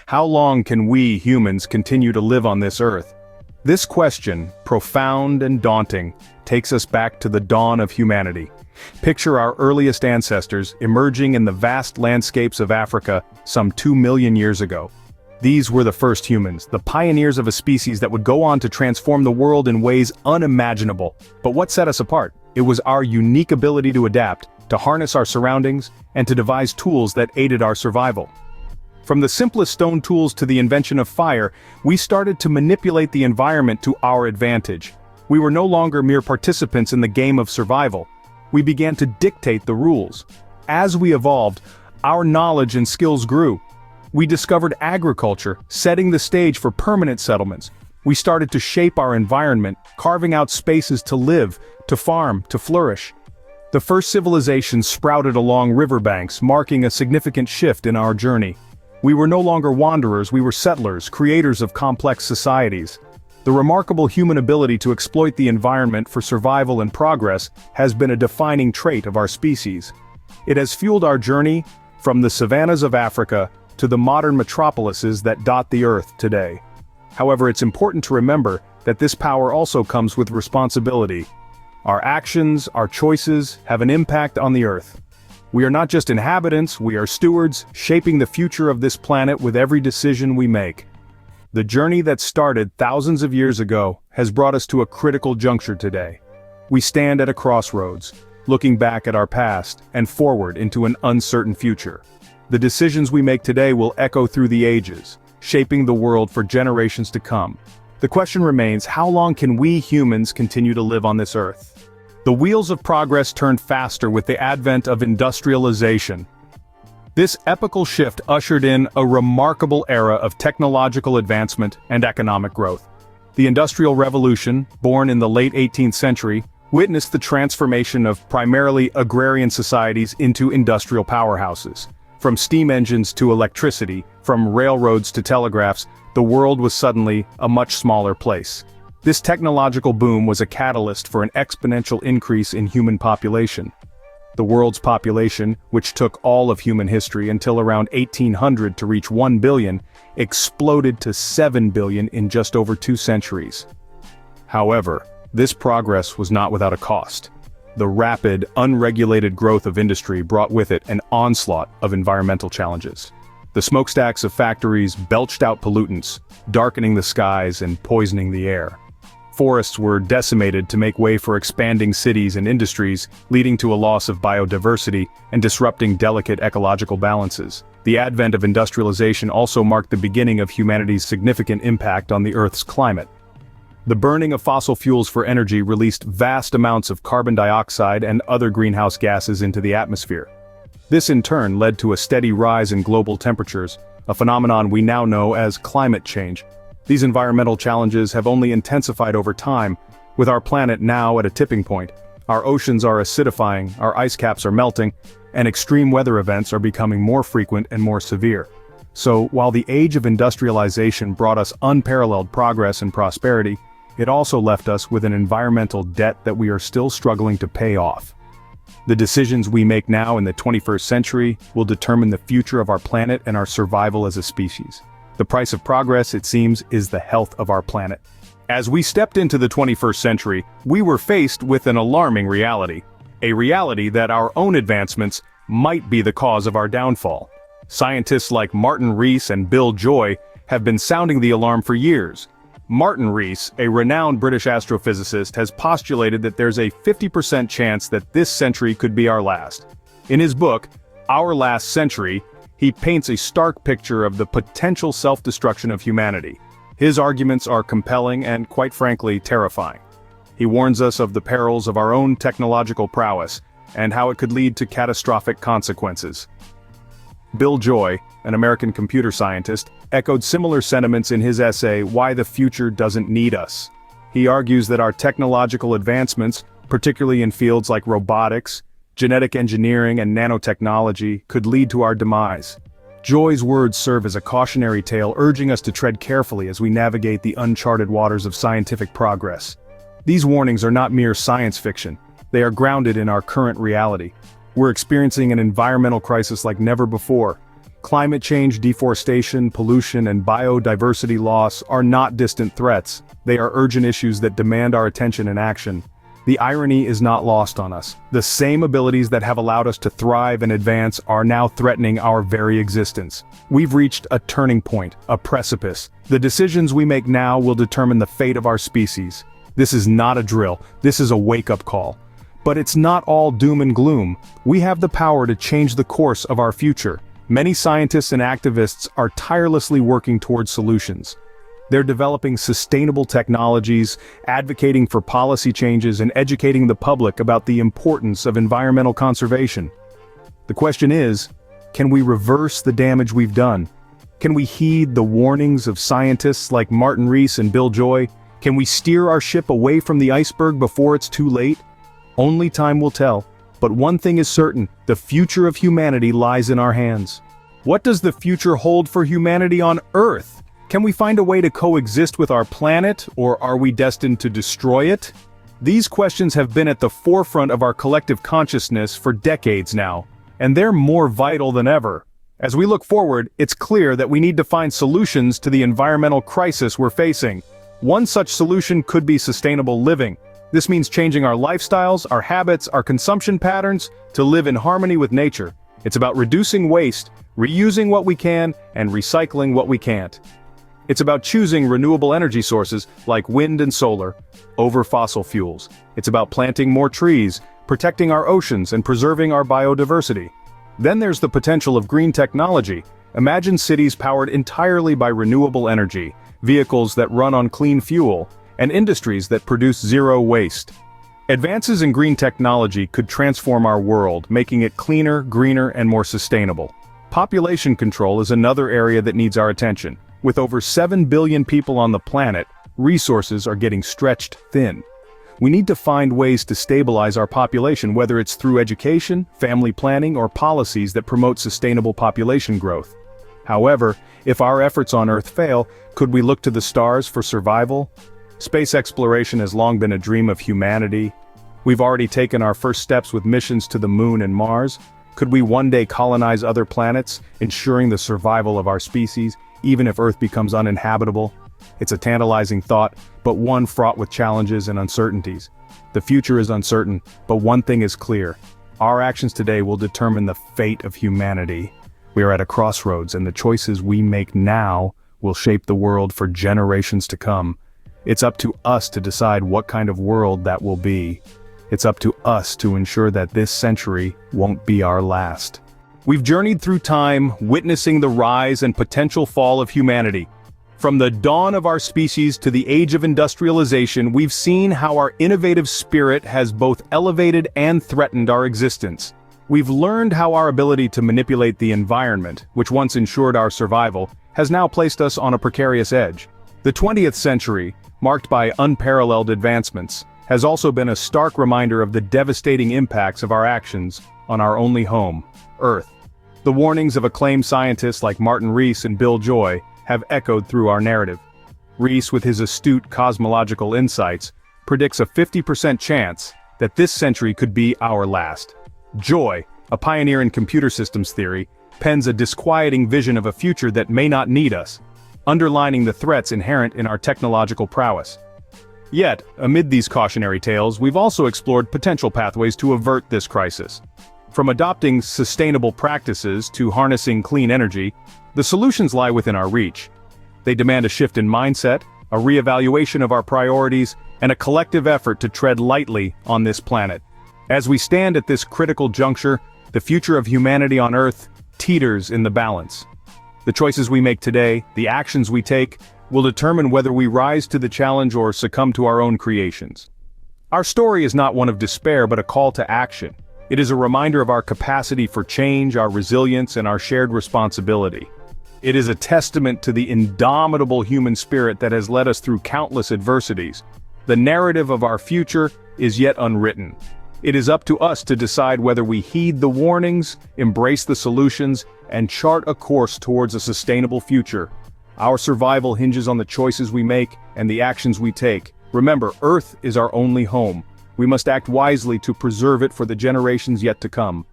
How long can we humans continue to live on this earth? This question, profound and daunting, takes us back to the dawn of humanity. Picture our earliest ancestors emerging in the vast landscapes of Africa some 2 million years ago. These were the first humans, the pioneers of a species that would go on to transform the world in ways unimaginable. But what set us apart? It was our unique ability to adapt, to harness our surroundings, and to devise tools that aided our survival. From the simplest stone tools to the invention of fire, we started to manipulate the environment to our advantage. We were no longer mere participants in the game of survival. We began to dictate the rules. As we evolved, our knowledge and skills grew. We discovered agriculture, setting the stage for permanent settlements. We started to shape our environment, carving out spaces to live, to farm, to flourish. The first civilizations sprouted along riverbanks, marking a significant shift in our journey. We were no longer wanderers, we were settlers, creators of complex societies. The remarkable human ability to exploit the environment for survival and progress has been a defining trait of our species. It has fueled our journey from the savannas of Africa to the modern metropolises that dot the earth today. However, it's important to remember that this power also comes with responsibility. Our actions, our choices, have an impact on the earth. We are not just inhabitants, we are stewards, shaping the future of this planet with every decision we make. The journey that started thousands of years ago has brought us to a critical juncture today. We stand at a crossroads, looking back at our past and forward into an uncertain future. The decisions we make today will echo through the ages, shaping the world for generations to come. The question remains, how long can we humans continue to live on this earth? The wheels of progress turned faster with the advent of industrialization. This epochal shift ushered in a remarkable era of technological advancement and economic growth. The Industrial Revolution, born in the late 18th century, witnessed the transformation of primarily agrarian societies into industrial powerhouses. From steam engines to electricity, from railroads to telegraphs, the world was suddenly a much smaller place. This technological boom was a catalyst for an exponential increase in human population. The world's population, which took all of human history until around 1800 to reach 1 billion, exploded to 7 billion in just over 2 centuries. However, this progress was not without a cost. The rapid, unregulated growth of industry brought with it an onslaught of environmental challenges. The smokestacks of factories belched out pollutants, darkening the skies and poisoning the air. Forests were decimated to make way for expanding cities and industries, leading to a loss of biodiversity and disrupting delicate ecological balances. The advent of industrialization also marked the beginning of humanity's significant impact on the Earth's climate. The burning of fossil fuels for energy released vast amounts of carbon dioxide and other greenhouse gases into the atmosphere. This in turn led to a steady rise in global temperatures, a phenomenon we now know as climate change. These environmental challenges have only intensified over time, with our planet now at a tipping point. Our oceans are acidifying, our ice caps are melting, and extreme weather events are becoming more frequent and more severe. So, while the age of industrialization brought us unparalleled progress and prosperity, it also left us with an environmental debt that we are still struggling to pay off. The decisions we make now in the 21st century will determine the future of our planet and our survival as a species. The price of progress, it seems, is the health of our planet. As we stepped into the 21st century, we were faced with an alarming reality. A reality that our own advancements might be the cause of our downfall. Scientists like Martin Rees and Bill Joy have been sounding the alarm for years. Martin Rees, a renowned British astrophysicist, has postulated that there's a 50% chance that this century could be our last. In his book, Our Last Century, he paints a stark picture of the potential self-destruction of humanity. His arguments are compelling and, quite frankly, terrifying. He warns us of the perils of our own technological prowess, and how it could lead to catastrophic consequences. Bill Joy, an American computer scientist, echoed similar sentiments in his essay, Why the Future Doesn't Need Us. He argues that our technological advancements, particularly in fields like robotics, genetic engineering, and nanotechnology, could lead to our demise. Joy's words serve as a cautionary tale, urging us to tread carefully as we navigate the uncharted waters of scientific progress. These warnings are not mere science fiction. They are grounded in our current reality. We're experiencing an environmental crisis like never before. Climate change, deforestation, pollution, and biodiversity loss are not distant threats. They are urgent issues that demand our attention and action. The irony is not lost on us. The same abilities that have allowed us to thrive and advance are now threatening our very existence. We've reached a turning point, a precipice. The decisions we make now will determine the fate of our species. This is not a drill, this is a wake-up call. But it's not all doom and gloom. We have the power to change the course of our future. Many scientists and activists are tirelessly working towards solutions. They're developing sustainable technologies, advocating for policy changes, and educating the public about the importance of environmental conservation. The question is, can we reverse the damage we've done? Can we heed the warnings of scientists like Martin Rees and Bill Joy? Can we steer our ship away from the iceberg before it's too late? Only time will tell. But one thing is certain, the future of humanity lies in our hands. What does the future hold for humanity on Earth? Can we find a way to coexist with our planet, or are we destined to destroy it? These questions have been at the forefront of our collective consciousness for decades now, and they're more vital than ever. As we look forward, it's clear that we need to find solutions to the environmental crisis we're facing. One such solution could be sustainable living. This means changing our lifestyles, our habits, our consumption patterns to live in harmony with nature. It's about reducing waste, reusing what we can, and recycling what we can't. It's about choosing renewable energy sources like wind and solar over fossil fuels. It's about planting more trees, protecting our oceans, and preserving our biodiversity. Then there's the potential of green technology. Imagine cities powered entirely by renewable energy, vehicles that run on clean fuel, and industries that produce zero waste. Advances in green technology could transform our world, making it cleaner, greener, and more sustainable. Population control is another area that needs our attention. With over 7 billion people on the planet, resources are getting stretched thin. We need to find ways to stabilize our population, whether it's through education, family planning, or policies that promote sustainable population growth. However, if our efforts on Earth fail, could we look to the stars for survival? Space exploration has long been a dream of humanity. We've already taken our first steps with missions to the Moon and Mars. Could we one day colonize other planets, ensuring the survival of our species, even if Earth becomes uninhabitable? It's a tantalizing thought, but one fraught with challenges and uncertainties. The future is uncertain, but one thing is clear. Our actions today will determine the fate of humanity. We are at a crossroads, and the choices we make now will shape the world for generations to come. It's up to us to decide what kind of world that will be. It's up to us to ensure that this century won't be our last. We've journeyed through time, witnessing the rise and potential fall of humanity. From the dawn of our species to the age of industrialization, we've seen how our innovative spirit has both elevated and threatened our existence. We've learned how our ability to manipulate the environment, which once ensured our survival, has now placed us on a precarious edge. The 20th century, marked by unparalleled advancements, has also been a stark reminder of the devastating impacts of our actions on our only home, Earth. The warnings of acclaimed scientists like Martin Rees and Bill Joy have echoed through our narrative. Rees, with his astute cosmological insights, predicts a 50% chance that this century could be our last. Joy, a pioneer in computer systems theory, pens a disquieting vision of a future that may not need us, underlining the threats inherent in our technological prowess. Yet, amid these cautionary tales, we've also explored potential pathways to avert this crisis. From adopting sustainable practices to harnessing clean energy, the solutions lie within our reach. They demand a shift in mindset, a reevaluation of our priorities, and a collective effort to tread lightly on this planet. As we stand at this critical juncture, the future of humanity on Earth teeters in the balance. The choices we make today, the actions we take, will determine whether we rise to the challenge or succumb to our own creations. Our story is not one of despair but a call to action. It is a reminder of our capacity for change, our resilience, and our shared responsibility. It is a testament to the indomitable human spirit that has led us through countless adversities. The narrative of our future is yet unwritten. It is up to us to decide whether we heed the warnings, embrace the solutions, and chart a course towards a sustainable future. Our survival hinges on the choices we make and the actions we take. Remember, Earth is our only home. We must act wisely to preserve it for the generations yet to come.